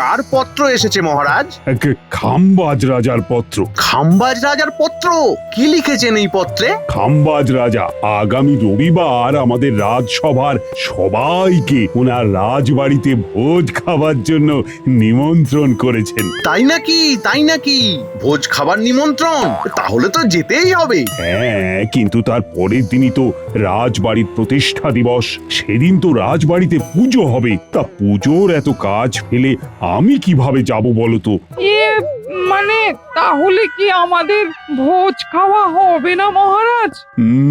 কার পত্র এসেছে মহারাজ? খাম্বাজ রাজার পত্র। খাম্বাজ রাজার পত্র? কি লিখেছেন এই পত্রে? খাম্বাজ রাজা আগামী রবিবার আমাদের রাজসভার সবাইকে ওনার রাজবাড়িতে ভোজ খাবার জন্য নিমন্ত্রণ করেছেন। তাই নাকি? তাই নাকি? ভোজ খাবার নিমন্ত্রণ? তাহলে তো যেতেই হবে। হ্যাঁ, কিন্তু তার পরের দিনই তো রাজবাড়ির প্রতিষ্ঠা দিবস। সেদিন তো রাজবাড়িতে পুজো হবে। তা পুজোর এত কাজ ফেলে আমি কিভাবে যাব বলো তো? মানে তাহলে কি আমাদের ভোজ খাওয়া হবে না মহারাজ?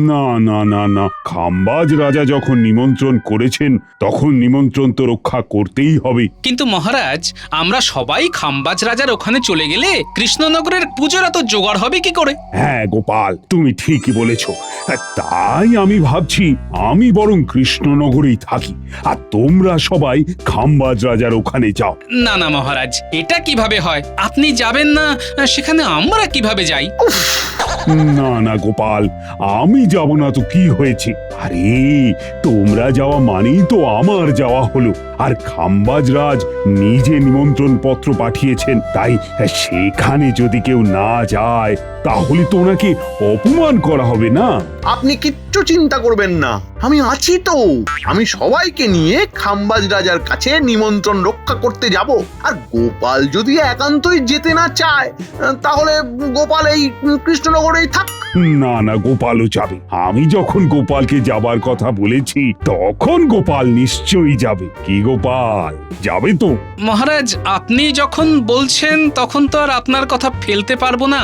না না না না, খাম্বাজ রাজা যখন নিমন্ত্রণ করেছেন তখন নিমন্ত্রণ তো রক্ষা করতেই হবে। কিন্তু মহারাজ, আমরা সবাই খাম্বাজ রাজার ওখানে চলে গেলে কৃষ্ণনগরের পুজোর তো জোগাড় হবে কি করে? হ্যাঁ গোপাল, তুমি ঠিকই বলেছ। তাই আমি ভাবছি আমি বরং কৃষ্ণনগরেই থাকি, আর তোমরা সবাই খাম্বাজ রাজার ওখানে যাও। না না মহারাজ, এটা কিভাবে হয়? আপনি যাবেন না, সেখানে আমরা কিভাবে যাই? না না গোপাল, আমি যাব না তো কি হয়েছে? আরে তোমরা যাওয়া মানেই তো আমার যাওয়া হলো। আর খাম্বাজ রাজ নিজে নিমন্ত্রণ পত্র পাঠিয়েছেন, তাই সেখানে যদি কেউ না যায় তাহলে তো ওনাকে অপমান করা হবে না। আপনি কিচ্ছু চিন্তা করবেন না, আমি আছি তো। আমি সবাইকে নিয়ে খাম্বাজ রাজার কাছে নিমন্ত্রণ রক্ষা করতে যাব। আর গোপাল যদি একান্তই যেতে না চায়, তাহলে গোপাল এই কৃষ্ণনগরেই থাক। না না, গোপালও যাবে। আমি যখন গোপালকে যাবার কথা বলেছি তখন গোপাল নিশ্চয়ই যাবে। কি গোপাল, যাবে তো? মহারাজ, আপনি যখন বলছেন তখন তো আর আপনার কথা ফেলতে পারবো না।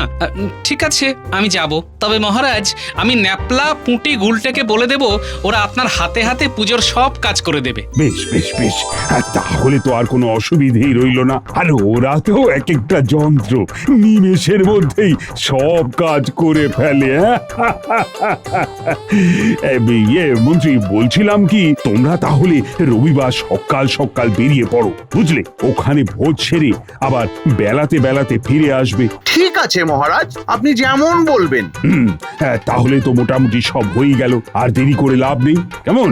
ঠিক আছে, আমি যাব। তবে মহারাজ, আমি ন্যাপলা পুঁটি গুলটাকে বলে দেব, ওরা আপনার হাতে হাতে পুজোর সব কাজ করে দেবে। বেশ বেশ বেশ, তাহলে তো আর কোনো অসুবিধেই রইল না। আর ওরা তো এক একটা যন্ত্র, নিমেষের মধ্যেই সব কাজ করে ফেলে। মন্ত্রী, বলছিলাম কি, তোমরা তাহলে রবিবার সকাল সকাল বেরিয়ে পড়ো, বুঝলে? ওখানে ভোজ সেরে আবার বেলাতে বেলাতে ফিরে আসবে। ঠিক আছে মহারাজ, আপনি যেমন বলবেন। তাহলে তো মোটামুটি সব হয়ে গেল, আর দেরি করে লাভ নেই। কেমন?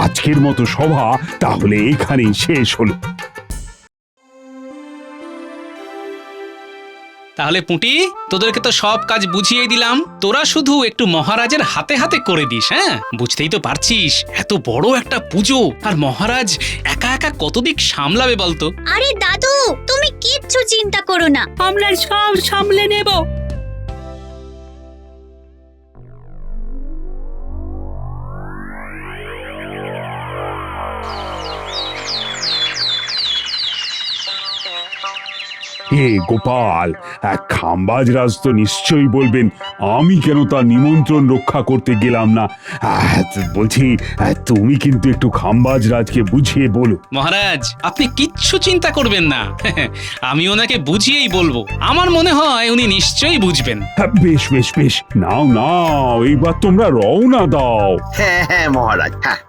আজকের মতো সভা তাহলে এখানেই শেষ হলো। তাহলে পুঁটি, তোদেরকে তো সব কাজ বুঝিয়ে দিলাম, তোরা শুধু একটু মহারাজের হাতে হাতে করে দিস। হ্যাঁ, বুঝতেই তো পারছিস এত বড় একটা পুজো, আর মহারাজ একা একা কত দিক সামলাবে বলতো? আরে দাদু, তুমি কিচ্ছু চিন্তা করো না, আমরা সব সামলে নেব। হে গোপাল, খাম্বাজ রাজ তো নিশ্চয়ই বলবেন আমি কেন তার নিমন্ত্রণ রক্ষা করতে গেলাম না। বলছি, তুমি কিন্তু একটু খাম্বাজ রাজকে বুঝিয়ে বলো। মহারাজ, আপনি কিচ্ছু চিন্তা করবেন না, আমি ওনাকে বুঝিয়েই বলবো। আমার মনে হয় উনি নিশ্চয়ই বুঝবেন। বেশ বেশ বেশ, নাও নাও, এইবার তোমরা রওনা দাও। হ্যাঁ হ্যাঁ মহারাজ, হ্যাঁ।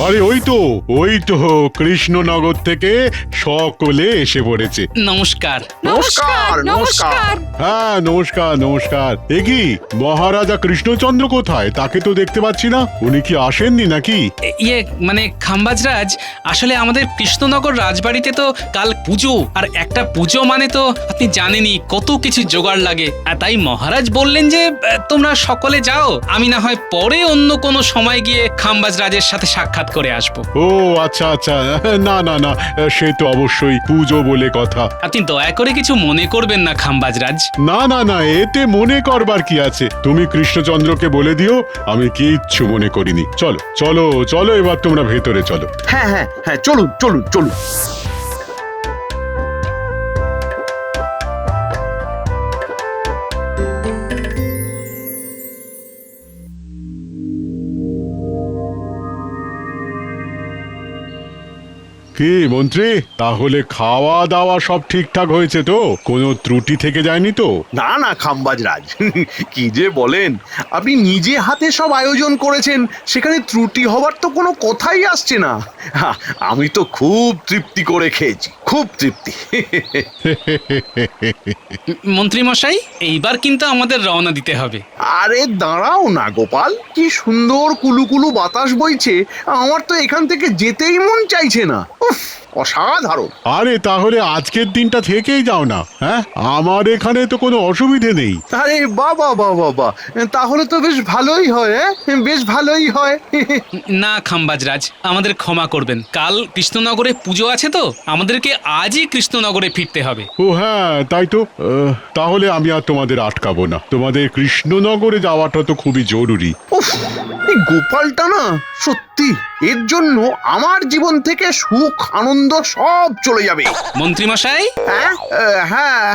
আরে ওই তো কৃষ্ণনগর থেকে সকলে এসে পড়েছে। নমস্কার। নমস্কার নমস্কার। হ্যাঁ, নমস্কার নমস্কার। এ কি, মহারাজা কৃষ্ণচন্দ্র কোথায়? তাকে তো দেখতে পাচ্ছি না। উনি কি আসেননি নাকি? মানে খাম্বাজ রাজ, আসলে আমাদের কৃষ্ণনগর রাজবাড়িতে তো কাল পুজো, আর একটা পুজো মানে তো আপনি জানেনই কত কিছু জোগাড় লাগে। আর তাই মহারাজ বললেন যে তোমরা সকলে যাও, আমি না হয় পরে অন্য কোনো সময় গিয়ে খাম্বাজ রাজের সাথে সাক্ষাৎ করে আসবো। ও আচ্ছা আচ্ছা, না না না, সে তো অবশ্যই পুজো বলে কথা। আপনি দয়া করে কিছু মনে করবেন না খাম্বাজ রাজ। না না না, এতে মনে করবার কি আছে? তুমি কৃষ্ণচন্দ্রকে বলে দিও আমি কিচ্ছু মনে করিনি। চলো চলো চলো, এবার তোমরা ভেতরে চলো। হ্যাঁ হ্যাঁ হ্যাঁ, চলুন চলুন চলুন। কি মন্ত্রী, তাহলে খাওয়া দাওয়া সব ঠিকঠাক হয়েছে তো? কোনো ত্রুটি থেকে যায়নি তো? না না খাম্বাজ রাজ, কি যে বলেন, আপনি নিজে হাতে সব আয়োজন করেছেন, সেখানে ত্রুটি হবার তো কোনো কথাই আসছে না। আমি তো খুব তৃপ্তি করে খেয়েছি, খুব তৃপ্তি। মন্ত্রী মশাই, এইবার কিন্তু আমাদের রওনা দিতে হবে। আরে দাঁড়াও না গোপাল, কি সুন্দর কুলুকুলু বাতাস বইছে, আমার তো এখান থেকে যেতেই মন চাইছে না। উফ, অসাধারণ। আরে তাহলে আজকের দিনটা থেকেই যাও না। হ্যাঁ, আমার এখানে তো কোনো অসুবিধে নেই। আরে বাবা বাবা বাবা, তাহলে তো বেশ ভালোই হয়। বেশ ভালোই হয়। না খাম্বাজরাজ, আমাদের ক্ষমা করবেন, কাল কৃষ্ণনগরে পুজো আছে তো আমাদেরকে আজই কৃষ্ণনগরে ফিরতে হবে। ও হ্যাঁ, তাই তো। তাহলে আমি আর তোমাদের আটকাবো না, তোমাদের কৃষ্ণনগরে যাওয়াটা তো খুবই জরুরি। উফ, এই গোপালটা না সত্যি, এর জন্য আমার জীবন থেকে সুখ আনন্দ সব চলে যাবে। মন্ত্রী মশাই, হ্যাঁ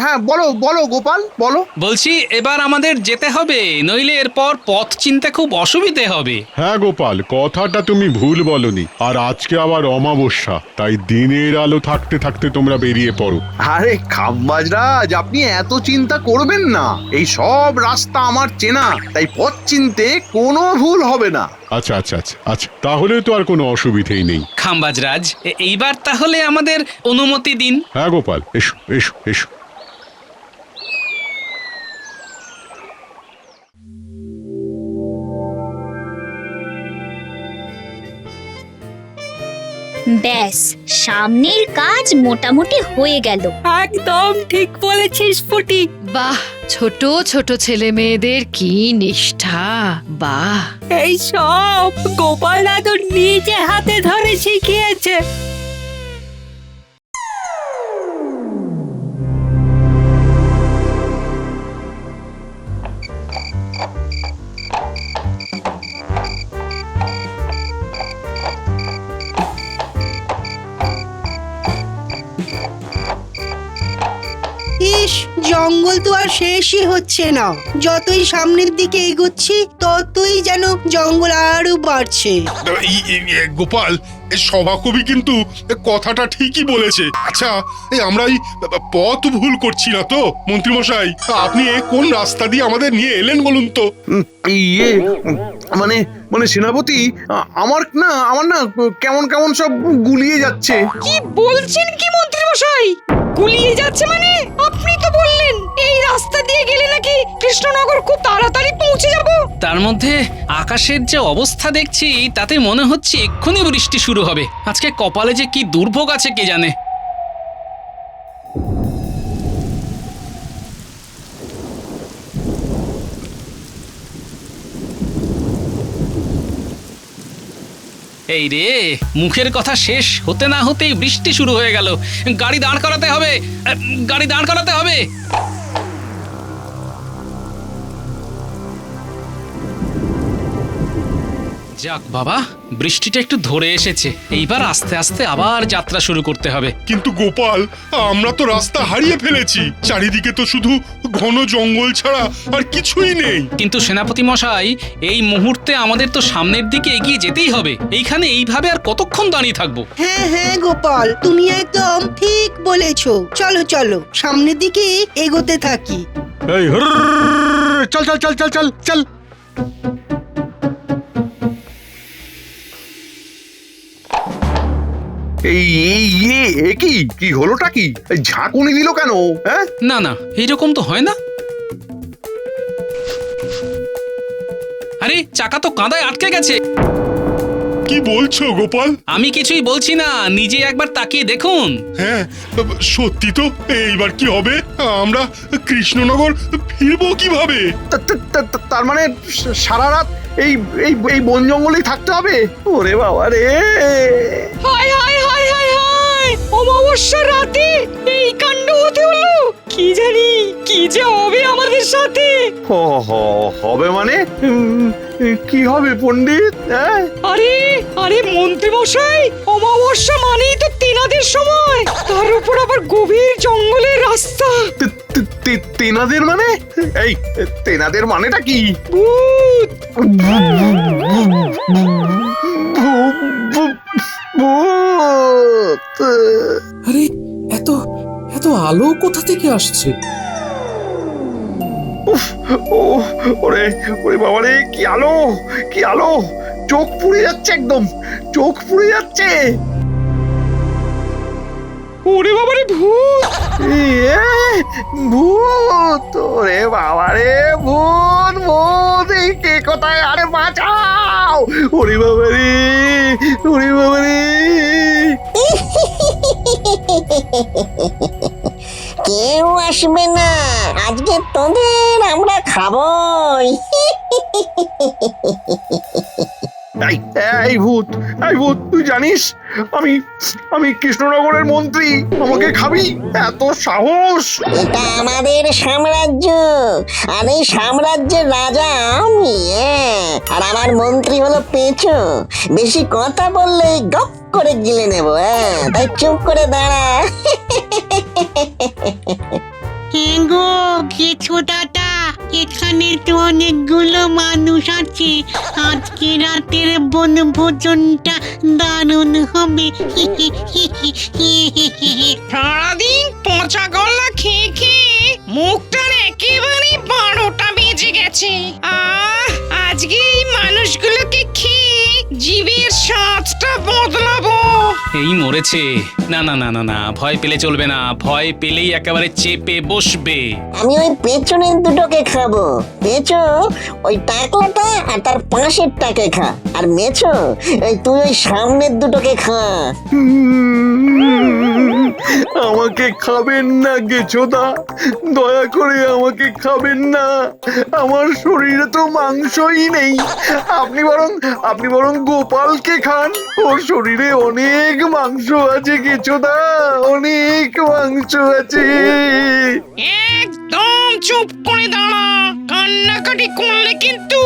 হ্যাঁ, বলো বলো গোপাল, বলো। বলছি এবার আমাদের যেতে হবে, নইলে এরপর পথ চিনতে খুব অসুবিধে হবে। হ্যাঁ গোপাল, কথাটা তুমি ভুল বলনি। আর আজকে আবার অমাবস্যা, তাই দিনের আলো থাকতে থাকতে তোমরা বেরিয়ে পড়ো। আরে খাম্বাজ রাজ, আপনি এত চিন্তা করবেন না, এই সব রাস্তা আমার চেনা, তাই পথ চিনতে কোনো ভুল হবে না। আচ্ছা আচ্ছা আচ্ছা আচ্ছা, তাহলে তো আর কোনো অসুবিধেই নেই। খাম্বাজরাজ, এইবার তাহলে আমাদের অনুমতি দিন। হ্যাঁ গোপাল, এসো এসো এসো। ব্যাস, সামনের কাজ মোটামুটি হয়ে গেল। একদম ঠিক বলেছিস ফুটি। বাহ, ছোট ছোট ছেলে মেয়েদের কি নিষ্ঠা! বাহ! এই সব গোপাল দাদু নিজে হাতে ধরে শিখিয়েছে। ইস, জঙ্গল তো আর শেষই হচ্ছে না। যতই সামনের দিকে এগোচ্ছি ততই যেন জঙ্গল আরো বাড়ছে। গোপাল, সভাকবি কিন্তু কথাটা ঠিকই বলেছে। আচ্ছা, আমরা এই পথ ভুল করছি না তো মন্ত্রী মশাই? আপনি কোন রাস্তা দিয়ে আমাদের নিয়ে এলেন বলুন তো? ইয়ে মানে মানে সেনাপতি, আমার না কেমন কেমন সব গুলিয়ে যাচ্ছে। কি বলছেন কি মন্ত্রী মশাই? গুলিয়ে যাচ্ছে মানে? আপনি তো বললেন এই রাস্তা দিয়ে গেলে নাকি কৃষ্ণনগর খুব তাড়াতাড়ি পৌঁছে যাব। তার মধ্যে আকাশের যে অবস্থা দেখছি, তাতে মনে হচ্ছে এক্ষুনি বৃষ্টি শুরু হবে। আজকে কপালে যে কি দুর্ভোগ আছে কে জানে। এই রে, মুখের কথা শেষ হতে না হতেই বৃষ্টি শুরু হয়ে গেল। গাড়ি দাঁড় করাতে হবে, গাড়ি দাঁড় করাতে হবে। যাক বাবা, বৃষ্টিটা একটু ধরে এসেছে। এইবার আস্তে আস্তে আবার যাত্রা শুরু করতে হবে। কিন্তু গোপাল, আমরা তো রাস্তা হারিয়ে ফেলেছি। চারিদিকে তো শুধু ঘন জঙ্গল ছাড়া আর কিছুই নেই। কিন্তু সেনাপতি মশাই, এই মুহূর্তে আমাদের তো সামনের দিকে এগিয়ে যেতেই হবে। এইখানে এইভাবে আর কতক্ষণ দাঁড়িয়ে থাকবো? হ্যাঁ হ্যাঁ গোপাল, তুমি একদম ঠিক বলেছো। চলো চলো, সামনের দিকে এগোতে থাকি। এই চল চল চল চল চল চল। এই কি কি হলোটা কি? ঝাঁকুনি দিল কেন? হ্যাঁ, না না, এইরকম তো হয় না। আরে, চাকা তো কাঁদায় আটকে গেছে। কি বলছো গোপাল? আমি কিছুই বলছি না, নিজে একবার তাকিয়ে দেখুন। হ্যাঁ, সত্যি তো। এইবার কি হবে? আমরা কৃষ্ণনগর ফিরবো কিভাবে? তার মানে সারা রাত এই এই এই বন জঙ্গলেই থাকতে হবে? ওরে বাবা রে! হায় হায় হায় হায় হায়, অমাবস্যার রাতে এই কাণ্ড হতে হলো। কি জানি কি যে হবে আমাদের সাথে। হবে মানে কি হবে পণ্ডিত? আরে আরে মন্ত্রী মশাই, অমাবস্যা মানেই তো তেনাদের সময়, তার উপর আবার গভীর জঙ্গলের রাস্তা। তেনাদের মানে? এই তেনাদের মানেটা কি? ভূত। ভূত। আরে এত এত আলো কোথা থেকে আসছে? ও ওরে ওরে বাবা রে, কি আলো, কি আলো! চোখ পুড়ে যাচ্ছে, একদম চোখ পুড়ে যাচ্ছে। ওরে বাবা রে, ভূত! ভূত! ওরে বাবা রে, ভূত ভূত! এই কে কোথায়? আরে বাঁচাও! ওরে বাবা রে, ওরে বাবা রে! কেউ আসবে না, আজকে তোদের আমরা খাবই। এই এই ভূত, এই ভূত, তুই জানিস আমি আমি কৃষ্ণনগরের মন্ত্রী, আমাকে খাবি? এত সাহস! এটা আমাদের সাম্রাজ্য, আর এই সাম্রাজ্যের রাজা আমি। আর আমার মন্ত্রী হলো পেঁচো। বেশি কথা বললেই গপ করে গিলে নেব। তাই চুপ করে দাঁড়া। গো কিছু দাদা, এখানে তো অনেকগুলো মানুষ আছে। আজকে রাতের বনভোজনটা দারুণ হবে। সারাদিন পচা গলা খেয়ে খেয়ে মুখটার একেবারে 12টা বেজে গেছে। আজকে এই মানুষগুলোকে খেয়ে জীবের স্বাদটা বদলাবো। এই মরেছে। না না না না না, ভয় পেলে চলবে না, ভয় পেলেই একেবারে চেপে বসবে। আমি ওই পেছনের দুটোকে খাবো। পেঁচো ওই টাকলাটা আর তার পাশেরটাকে খা। আর মেছো তুই ওই সামনের দুটোকে খা। আমাকে খাবেন না গেছোদা, দয়া করে আমাকে খাবেন না। আমার শরীরে তো মাংসই নেই। আপনি বরং গোপালকে খান, ওর শরীরে অনেক মাংস আছে গেছোদা, অনেক মাংস আছে। একদম চুপ করে দাঁড়া, কান্নাকাটি করলে কিন্তু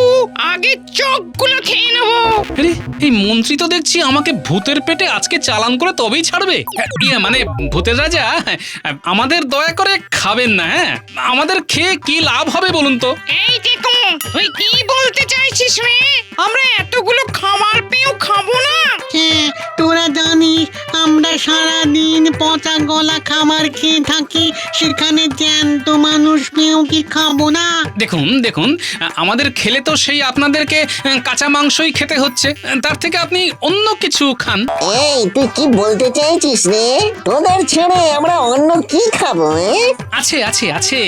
আগে চোখগুলো খেয়ে নেবো। আরে এই মন্ত্রী তো দেখছি আমাকে ভূতের পেটে আজকে চালান করে তবেই ছাড়বে। ইয়ে মানে ভূতের রাজা, আমাদের দয়া করে খাবেন না। হ্যাঁ, আমাদের খেয়ে কি লাভ হবে বলুন তো? এই দেখো, তুই কি বলতে চাইছিস রে? আমরা এতগুলো খাবার পেয়েও খাবো না? তোরা জানিস আমরা সারাদিন পচা গলা খাবার খেয়ে থাকি, সেখানে জ্যান্ত মানুষ পেয়েও কি খাবো না? দেখুন দেখুন, আমাদের খেলে তো সেই আপনাদেরকে কাঁচা মাংসই খেতে হচ্ছে, তার থেকে আপনি অন্য কিছু খান। এই তুই কি বলতে চাইছিস রে? তোদের ছেড়ে আমরা অন্য কি খাবো? আছে আছে আছে,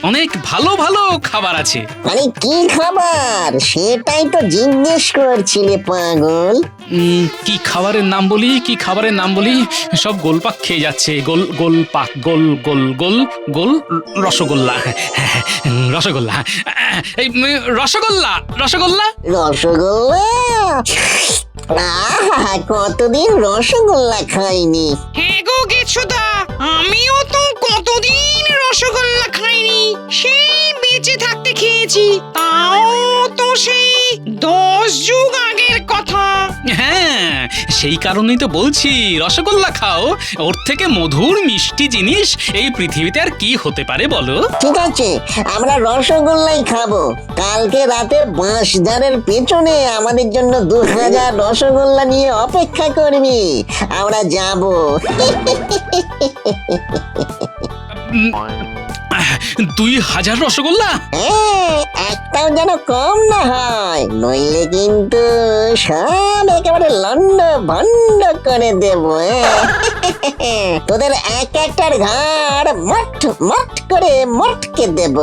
অনেক ভালো ভালো খাবার আছে। মানে কি খাবার সেটাই তো জিজ্ঞেস করছিলে পাগল। কি খাবারের নাম বলি, কি খাবারের নাম বলি, সব গোলপাক খেয়ে যাচ্ছে। গোল গোল পাক, গোল গোল গোল গোল রসগোল্লা। রসগোল্লা, এই রসগোল্লা রসগোল্লা রসগোল্লা, কতদিন রসগোল্লা খাইনি। হ্যাঁ গো গেছোদা, আমিও তো কতদিন রসগোল্লা খাইনি। সেই বেঁচে থাকতে খেয়েছি, তাও তো সেই 10 যুগ আগের কথা। হ্যাঁ, সেই কারণেই তো বলছি রসগোল্লা খাও। ওর থেকে মধুর মিষ্টি জিনিস এই পৃথিবীতে আর কি হতে পারে বলো? ঠিক আছে, আমরা রসগোল্লাই খাবো। কালকে রাতে বাঁশঝাড়ের পেছনে আমাদের জন্য 2000 রসগোল্লা নিয়ে অপেক্ষা করবি, আমরা যাব। 2000 রসগোল্লা? একটাও যেন কম না হয়, নইলে কিন্তু সব একেবারে লন্ড ভন্ড করে দেব। তোদের এক একটার ঘাড় মট মট করে মটকে দেব।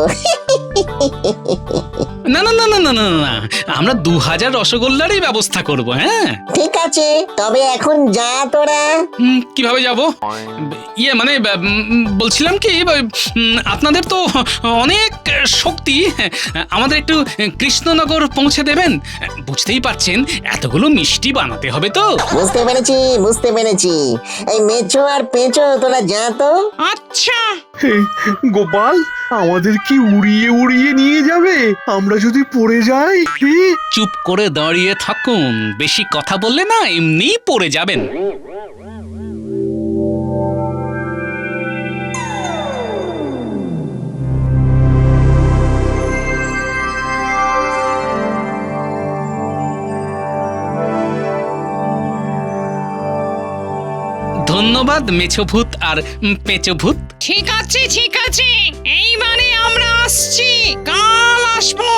না না না না না না না, আমরা 2000 রসগোল্লারই ব্যবস্থা করব। হ্যাঁ ঠিক আছে, তবে এখন যা তোরা। কিভাবে যাব? ইয়ে মানে বলছিলাম কি, আপনাদের তো অনেক শক্তি, আমাদের একটু কৃষ্ণনগর পৌঁছে দেবেন? বুঝতেই পারছেন এতগুলো মিষ্টি বানাতে হবে তো। বুঝতে পেরেছি বুঝতে পেরেছি। এই মেচো আর পেঁচো তোরা যা তো। আচ্ছা গোপাল, আমাদের কি উড়িয়ে উড়িয়ে নিয়ে যাবে আমরা যদি পড়ে যাই? চুপ করে দাঁড়িয়ে থাকুন, বেশি কথা বললে না এমনিই পড়ে যাবেন। ধন্য ধন্যবাদ মেছভূত আর পেঁচভূত। ঠিক আছে এইবারে আমরা আসছি, কাল আসবো।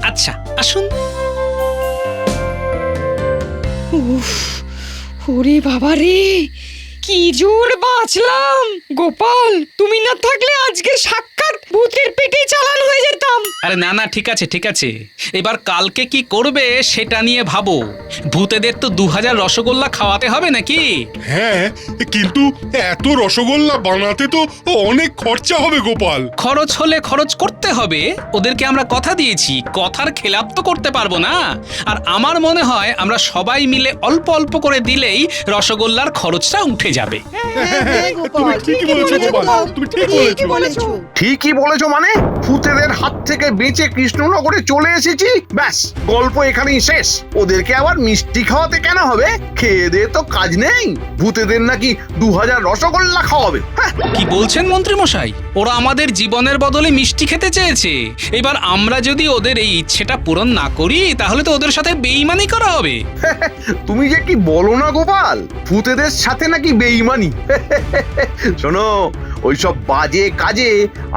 আচ্ছা আসুন। উফ, ওরে বাবা রে, কি জোর বাঁচলাম। গোপাল, তুমি না থাকলে আজকে সাক্ষাৎ ভূতের পেটে চালান হয়ে যেতাম। আরে না না, ঠিক আছে। এবার কালকে কি করবে সেটা নিয়ে ভাবো। ভূতেদের তো 2000 রসগোল্লা খাওয়াতে হবে নাকি? হ্যাঁ, কিন্তু এত রসগোল্লা বানাতে তো অনেক খরচা হবে গোপাল। খরচ হলে খরচ করতে হবে, ওদেরকে আমরা কথা দিয়েছি, কথার খেলাপ তো করতে পারবো না। আর আমার মনে হয় আমরা সবাই মিলে অল্প অল্প করে দিলেই রসগোল্লার খরচটা উঠে যাবে। তুমি ঠিকই বলেছো গোপাল, তুমি ঠিক বলেছো। ঠিকই বলেছো মানে ভূতেদের হাত থেকে বেঁচে কৃষ্ণনগরে চলে এসেছি, ব্যাস গল্প এখানেই শেষ। ওদেরকে আবার মিষ্টি খাওয়াতে কেন হবে? খেয়ে দিয়ে তো কাজ নেই। ভূতেদের নাকি 2000 রসগোল্লা খাওয়াবে। হ্যাঁ, কি বলছেন মন্ত্রী মশাই? ওরা আমাদের জীবনের বদলে মিষ্টি খেতে চেয়েছে। এবার আমরা যদি ওদের এই ইচ্ছেটা পূরণ না করি তাহলে তো ওদের সাথে বেইমানি করা হবে। তুমি যে কি বলো না গোপাল, ভূতেদের সাথে নাকি বেইমানি? শোনো, ওইসব বাজে কাজে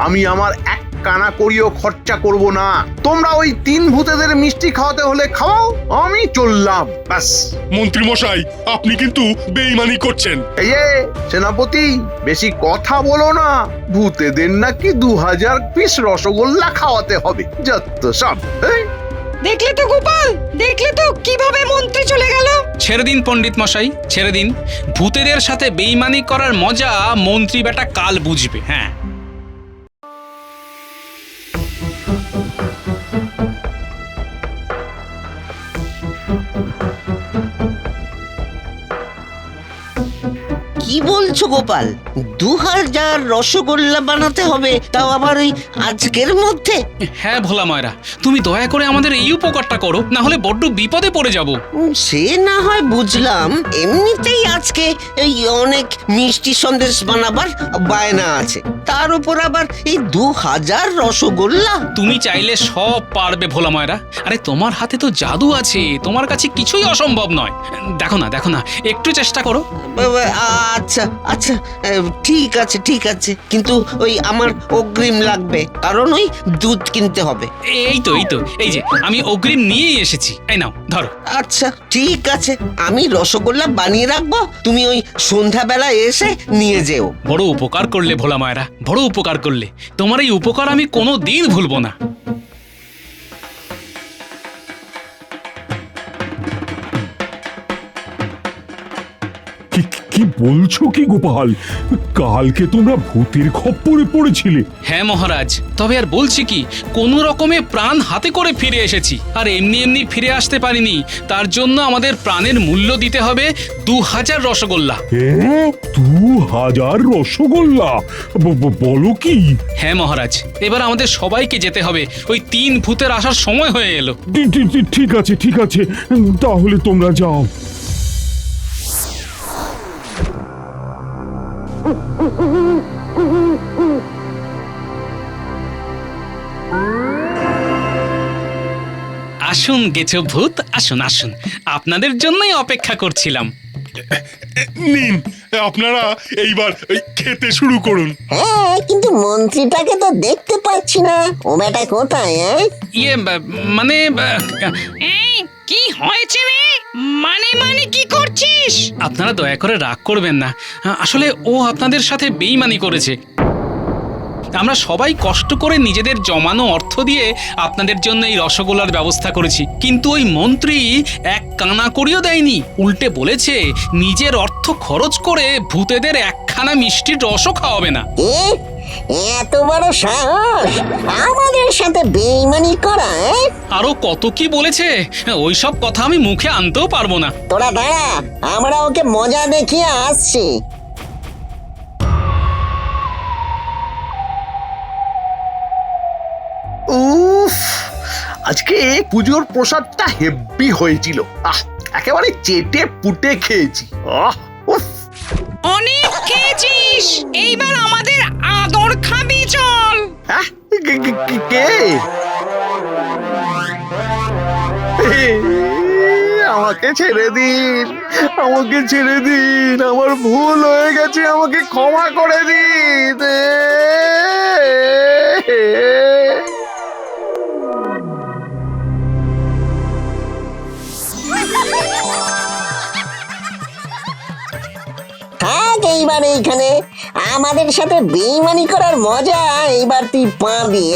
আমি আমার এক কানা করিও খরচা করব না। তোমরা ওই 3 ভূতেদের মিষ্টি খাওয়াতে হলে খাওয়াও, আমি চললাম, ব্যাস। মন্ত্রী মশাই, আপনি কিন্তু বেইমানি করছেন। এই যে সেনাপতি, বেশি কথা বলো না। ভূতেদের নাকি 2000 পিস রসগোল্লা খাওয়াতে হবে, যত সব। দেখলে তো গোপাল, দেখলে তো কিভাবে মন্ত্রী চলে গেল। ছেড়ে দিন পণ্ডিত মশাই, ছেড়ে দিন। ভূতেদের সাথে বেইমানি করার মজা মন্ত্রী বেটা কাল বুঝবে। হ্যাঁ, কি বলছো গোপাল? 2000 রসগোল্লা বানাতে হবে, তাও আবার ওই আজকের মধ্যে? হ্যাঁ ভোলা ময়রা, তুমি দয়া করে আমাদের এই উপকারটা করো, না হলে বড্ড বিপদে পড়ে যাব। সে না হয় বুঝলাম, এমনিতেই আজকে এই অনেক মিষ্টি সন্দেশ বানাবার বায়না আছে, তার উপর আবার এই 2000 রসগোল্লা। তুমি চাইলে সব পারবে ভোলা ময়রা। আরে তোমার হাতে তো জাদু আছে, তোমার কাছে কিছুই অসম্ভব নয়। দেখো না, একটু চেষ্টা করো। আচ্ছা আচ্ছা, ঠিক আছে, কিন্তু ওই আমার অগ্রিম লাগবে, কারণ ওই দুধ কিনতে হবে। এই তো এই যে আমি অগ্রিম নিয়েই এসেছি, এই নাও ধরো। আচ্ছা ঠিক আছে, আমি রসগোল্লা বানিয়ে রাখবো, তুমি ওই সন্ধ্যাবেলা এসে নিয়ে যেও। বড় উপকার করলে ভোলা ময়রা, বড় উপকার করলে। তোমার এই উপকার আমি কোনো দিন ভুলবো না। কি বলছো কি গোপাল? কালকে তোমরা ভূতের খপ্পরে পড়েছিলে? হ্যাঁ মহারাজ, তবে আর বলছি কি, কোনো রকমে প্রাণ হাতে করে ফিরে এসেছি। আর এমনি ফিরে আসতে পারিনি, তার জন্য আমাদের প্রাণের মূল্য দিতে হবে 2000 রসগোল্লা। 2000 রসগোল্লা? বলো কি? হ্যাঁ মহারাজ, এবার আমাদের সবাইকে যেতে হবে। ওই 3 ভূতের আসার সময় হয়ে এলো। ঠিক আছে, তাহলে তোমরা যাও। আসুন গেছো ভূত, আসুন, আপনাদের জন্যই অপেক্ষা করছিলাম। নিন, আপনারা এইবার খেতে শুরু করুন। হ্যাঁ, কিন্তু মন্ত্রীটাকে তো দেখতে পাচ্ছি না, ও বেটা কোথায়? মানে এই কি হয়েছে রে? মানে কি করছিস? আপনারা দয়া করে রাগ করবেন না, আসলে ও আপনাদের সাথে বেইমানি করেছে। আমরা সবাই কষ্ট করে নিজেদের জমানো অর্থ দিয়ে আপনাদের জন্য এই রসগোল্লার ব্যবস্থা করেছি, কিন্তু ওই মন্ত্রী এক কানা করিও দেয়নি। উল্টে বলেছে নিজের অর্থ খরচ করে ভূতেদের একখানা মিষ্টির রসও খাওয়াবে না। এত বড় সাহস আমাদের সাথে বেইমানি করা! আরো কত কি বলেছে, ওইসব কথা আমি মুখে আনতেও পারবো না। তোরা দাঁড়া, আমরা ওকে মজা দেখিয়ে আসছি। উফ, আজকে পুজোর প্রসাদটা হেভি হয়েছিল। একেবারে চেটে পুটে খেয়েছি। উফ, অনেক খেয়েছিস, এইবার আমাদের আদর খাবি, চল। কে? আমাকে ছেড়ে দিন, আমাকে ছেড়ে দিন, আমার ভুল হয়ে গেছে, আমাকে ক্ষমা করে দিন। থাক এইবার এইখানে, আমাদের সাথে বেইমানি করার মজা এইবার তুই পাবি।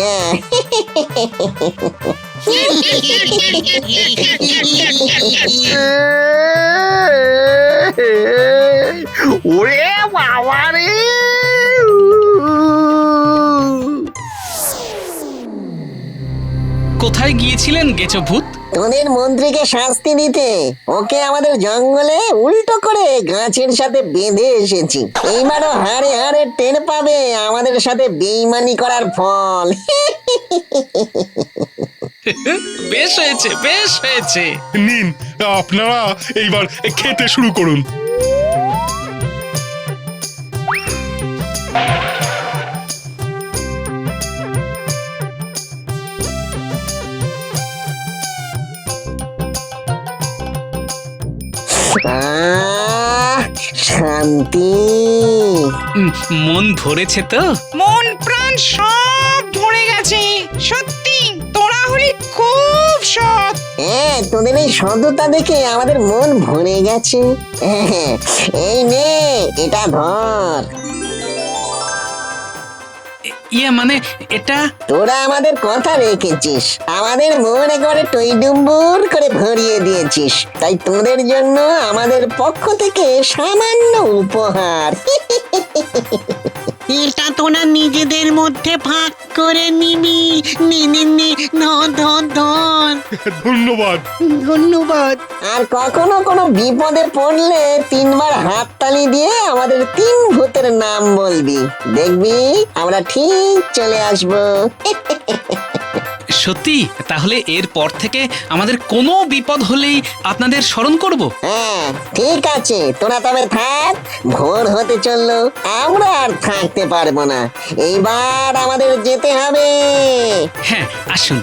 ওরে বাবা রে! কোথায় গিয়েছিলেন গেছো ভূত? তোদের মন্ত্রীকে শাস্তি দিতে ওকে আমাদের জঙ্গলে উল্টো করে গাছের সাথে বেঁধে এসেছি। এইবারও হাড়ে হাড়ে টের পাবে আমাদের সাথে বেইমানি করার ফল। বেশ হয়েছে, বেশ হয়েছে। নিন, আপনারা এইবার খেতে শুরু করুন। শান্তি। মন ভরেছে তো? মন প্রাণ সব ভরে গেছে। সত্যি তোরা হলি খুব সৎ। হ্যাঁ, তোদের এই সততা দেখে আমাদের মন ভরে গেছে। এই নে, এটা ধর। ইয়ে মানে এটা? তোরা আমাদের কথা রেখেছিস, আমাদের মন একেবারে টইডুম্বুর করে ভরিয়ে দিয়েছিস, তাই তোদের জন্য আমাদের পক্ষ থেকে সামান্য উপহার। এটা তোরা নিজেদের মধ্যে ভাগ করে নিবি। নে নে নে, ধর ধর। ধন্যবাদ। ধন্যবাদ। আর কখনো কোনো বিপদে পড়লে 3 বার হাততালি দিয়ে আমাদের 3 ভূতের নাম বলবি, দেখবি আমরা ঠিক চলে আসবো। সত্যি? তাহলে এরপর থেকে আমাদের কোনো বিপদ হলেই আপনাদের স্মরণ করব। হ্যাঁ ঠিক আছে, তোরা তবে থাক, ভোর হতে চললো, আমরা আর থাকতে পারবো না, এইবার আমাদের যেতে হবে। হ্যাঁ, আসুন।